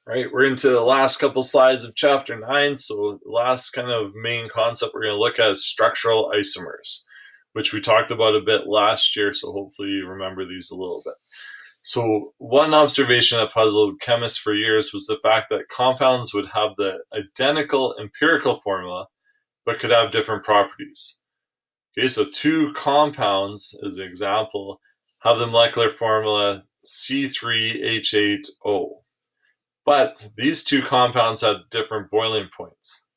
Right, we're into the last couple slides of chapter 9. So the last kind of main concept we're going to look at is structural isomers, which we talked about a bit last year. So hopefully you remember these a little bit. So one observation that puzzled chemists for years was the fact that compounds would have the identical empirical formula, but could have different properties. Okay, so two compounds, as an example, have the molecular formula C3H8O. But these two compounds had different boiling points.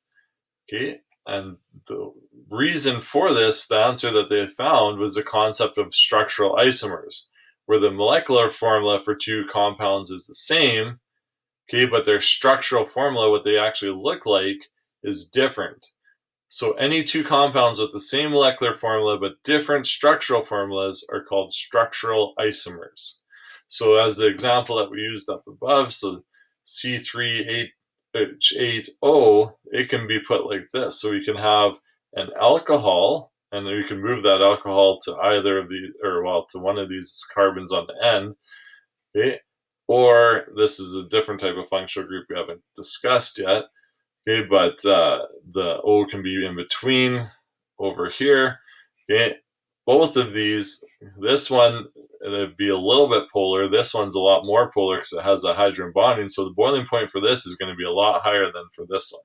Okay, and the reason for this, the answer that they found, was the concept of structural isomers, where the molecular formula for two compounds is the same, okay, but their structural formula, what they actually look like, is different. So any two compounds with the same molecular formula but different structural formulas are called structural isomers. So as the example that we used up above, so C3H8O, it can be put like this. So we can have an alcohol, and we can move that alcohol to either of the, to one of these carbons on the end, okay? Or this is a different type of functional group we haven't discussed yet. Okay, but the O can be in between over here. Okay, both of these, this one, it'd be a little bit polar. This one's a lot more polar because it has a hydrogen bonding. So the boiling point for this is going to be a lot higher than for this one.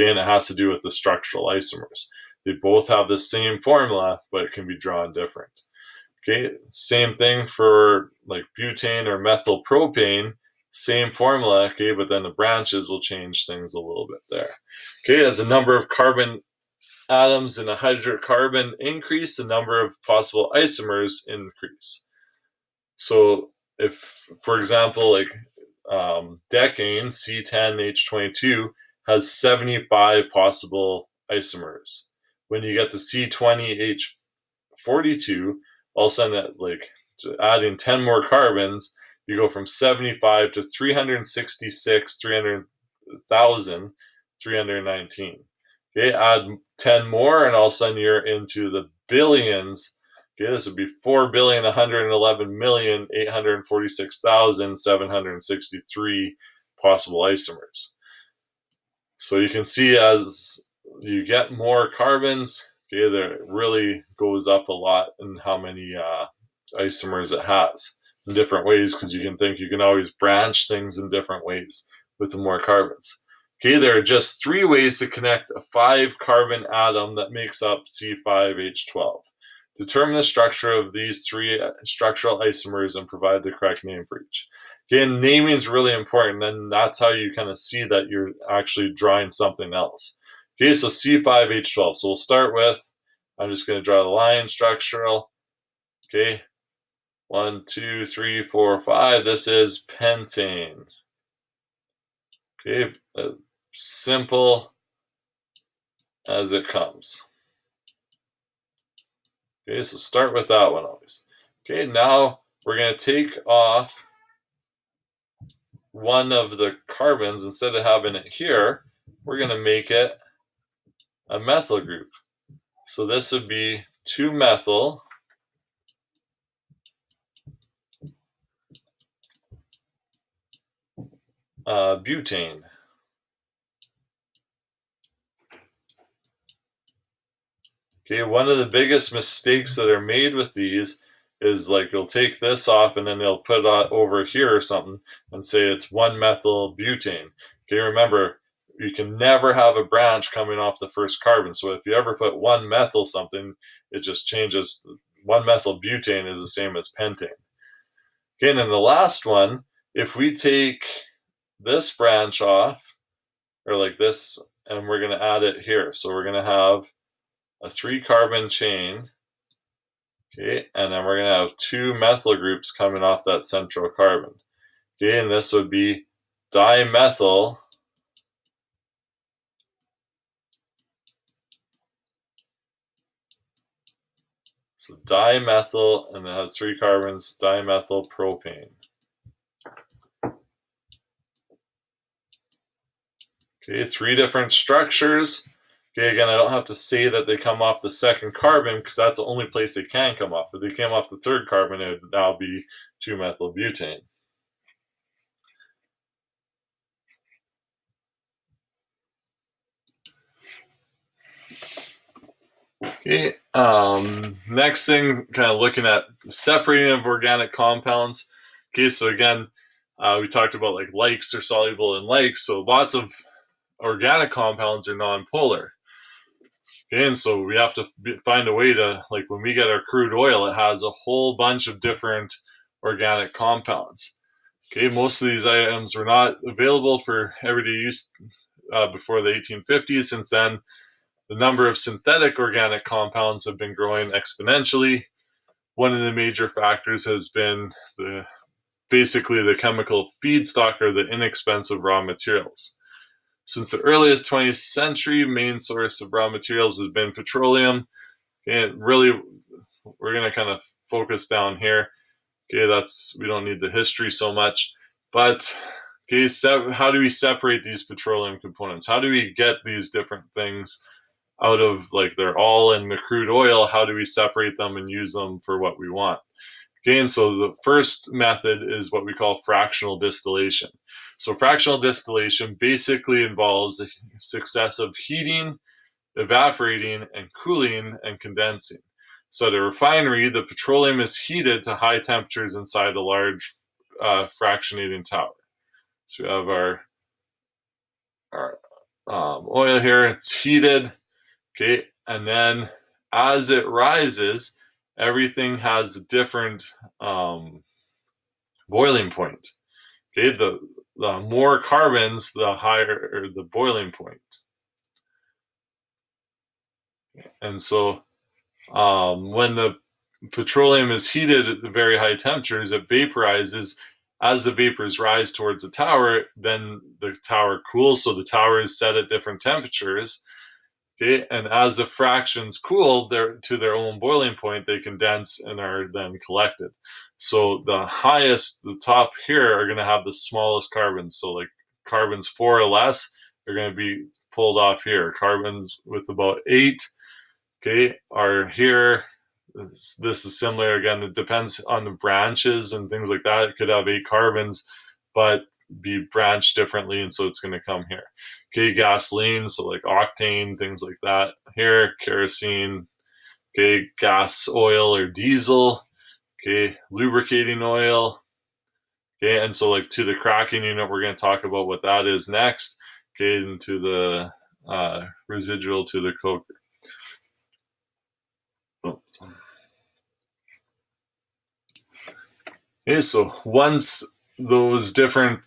Okay, and it has to do with the structural isomers. They both have the same formula, but it can be drawn different. Okay, same thing for like butane or methyl propane. Same formula, okay, but then the branches will change things a little bit there. Okay, as the number of carbon atoms in a hydrocarbon increase, the number of possible isomers increase. So if, for example, like decane, C10H22, has 75 possible isomers. When you get to C20H42, all of a sudden, like adding 10 more carbons, you go from 75 to 366, 300,319. Okay, add 10 more, and all of a sudden you're into the billions. Okay, this would be 4,111,846,763 possible isomers. So you can see as you get more carbons, okay, there really goes up a lot in how many isomers it has in different ways, because you can think you can always branch things in different ways with the more carbons. Okay, there are just 3 ways to connect a 5-carbon atom that makes up C5H12. Determine the structure of these 3 structural isomers and provide the correct name for each. Again, naming is really important, and that's how you kind of see that you're actually drawing something else. Okay, so C5H12. So we'll start with, I'm just going to draw the line, structural. Okay, 1, 2, 3, 4, 5. This is pentane. Okay, simple as it comes. Okay, so start with that one always. Okay, now we're going to take off one of the carbons. Instead of having it here, we're going to make it a methyl group. So this would be 2-methyl butane. Okay, one of the biggest mistakes that are made with these is like you'll take this off and then they'll put it over here or something and say it's 1-methyl butane. Okay, remember, you can never have a branch coming off the first carbon. So if you ever put 1-methyl something, it just changes. 1-methyl butane is the same as pentane. Okay, and then the last one, if we take this branch off, or like this, and we're going to add it here. So we're going to have a 3-carbon chain, okay, and then we're going to have 2 methyl groups coming off that central carbon. Okay, and this would be dimethyl so dimethyl, and it has 3 carbons, dimethyl propane. Okay, 3 different structures. Okay, again, I don't have to say that they come off the second carbon because that's the only place they can come off. If they came off the third carbon, it would now be 2-methyl butane. Okay. Next thing, kind of looking at separating of organic compounds. Okay, so again, we talked about like likes are soluble in likes, so lots of organic compounds are nonpolar. Okay, and so we have to find a way to, like when we get our crude oil, it has a whole bunch of different organic compounds. Okay, most of these items were not available for everyday use before the 1850s. Since then, the number of synthetic organic compounds have been growing exponentially. One of the major factors has been basically the chemical feedstock or the inexpensive raw materials. Since the earliest 20th century, main source of raw materials has been petroleum. And really, we're going to kind of focus down here. Okay, we don't need the history so much, but okay, how do we separate these petroleum components? How do we get these different things out of, like, they're all in the crude oil? How do we separate them and use them for what we want? Okay, and so the first method is what we call fractional distillation. So fractional distillation basically involves the success of heating, evaporating, and cooling and condensing. So at a refinery, the petroleum is heated to high temperatures inside a large fractionating tower. So we have our oil here, it's heated, okay, and then as it rises, everything has a different boiling point. Okay, the more carbons, the higher the boiling point. And so when the petroleum is heated at very high temperatures, it vaporizes. As the vapors rise towards the tower, then the tower cools, so the tower is set at different temperatures. Okay, and as the fractions cool to their own boiling point, they condense and are then collected. So the top here are going to have the smallest carbons. So like carbons 4 or less are going to be pulled off here. Carbons with about 8, okay, are here. This is similar. Again, it depends on the branches and things like that. It could have 8 carbons, but be branched differently, and so it's going to come here. Okay, gasoline, so like octane, things like that. Here, kerosene. Okay, gas oil or diesel. Okay, lubricating oil. Okay, and so like to the cracking unit, we're going to talk about what that is next. Okay, into the residual to the coker. Okay, so once those different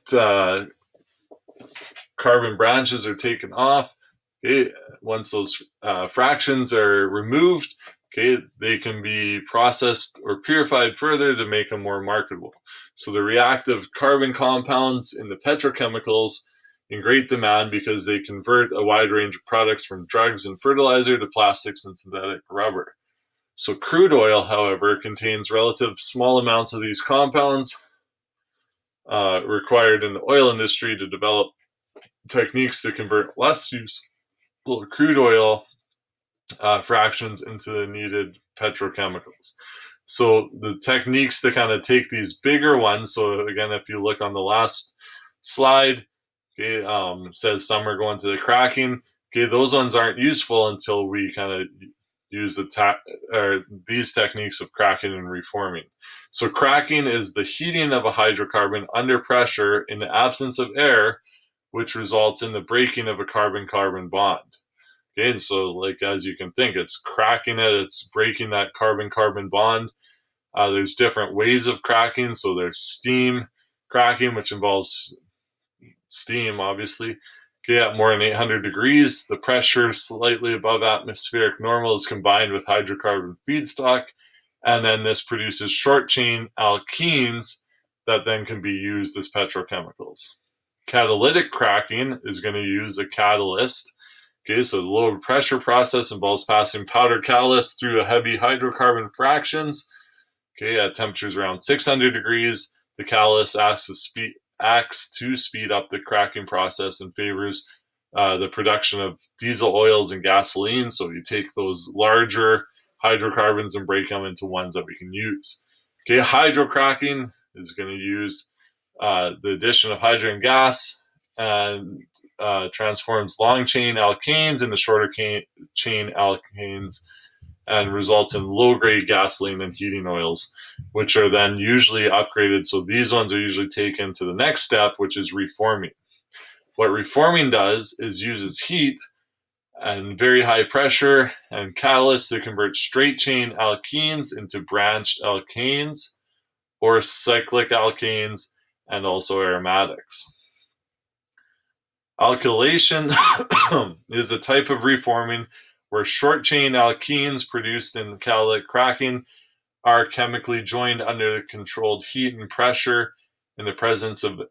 carbon branches are taken off, okay, once those fractions are removed, okay, they can be processed or purified further to make them more marketable. So the reactive carbon compounds in the petrochemicals in great demand because they convert a wide range of products from drugs and fertilizer to plastics and synthetic rubber. So crude oil, however, contains relative small amounts of these compounds required in the oil industry to develop techniques to convert less useful crude oil fractions into the needed petrochemicals. So the techniques to kind of take these bigger ones, so again, if you look on the last slide, okay, it says some are going to the cracking. Okay, those ones aren't useful until we kind of use these techniques of cracking and reforming. So cracking is the heating of a hydrocarbon under pressure in the absence of air, which results in the breaking of a carbon-carbon bond. Okay, and so like as you can think, it's cracking it, it's breaking that carbon-carbon bond. There's different ways of cracking. So there's steam cracking, which involves steam, obviously. Okay, at more than 800 degrees, the pressure slightly above atmospheric normal is combined with hydrocarbon feedstock, and then this produces short chain alkenes that then can be used as petrochemicals. Catalytic cracking is going to use a catalyst. Okay, so the low pressure process involves passing powdered catalyst through a heavy hydrocarbon fractions. Okay, at temperatures around 600 degrees, the catalyst acts to speed up the cracking process and favors the production of diesel oils and gasoline. So you take those larger hydrocarbons and break them into ones that we can use. Okay, hydrocracking is going to use the addition of hydrogen gas and transforms long chain alkanes into shorter chain alkanes and results in low-grade gasoline and heating oils, which are then usually upgraded. So these ones are usually taken to the next step, which is reforming. What reforming does is uses heat and very high pressure and catalysts to convert straight-chain alkenes into branched alkanes or cyclic alkanes and also aromatics. Alkylation is a type of reforming where short-chain alkenes produced in catalytic cracking are chemically joined under controlled heat and pressure in the presence of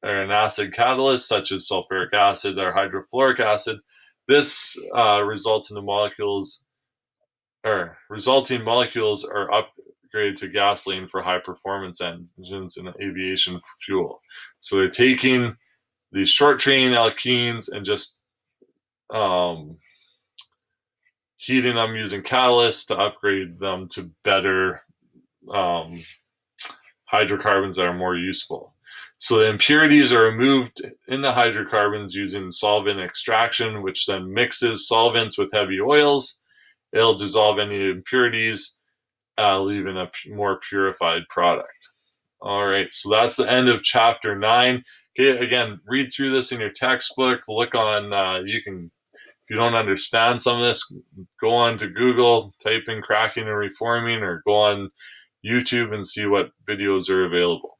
an acid catalyst such as sulfuric acid or hydrofluoric acid. This resulting molecules are upgraded to gasoline for high performance engines and aviation fuel. So they're taking these short chain alkenes and just heating them using catalysts to upgrade them to better hydrocarbons that are more useful. So the impurities are removed in the hydrocarbons using solvent extraction, which then mixes solvents with heavy oils. It'll dissolve any impurities, leaving a more purified product. All right, so that's the end of chapter 9. Okay, again, read through this in your textbook. Look on, if you don't understand some of this, go on to Google, type in cracking and reforming, or go on YouTube and see what videos are available.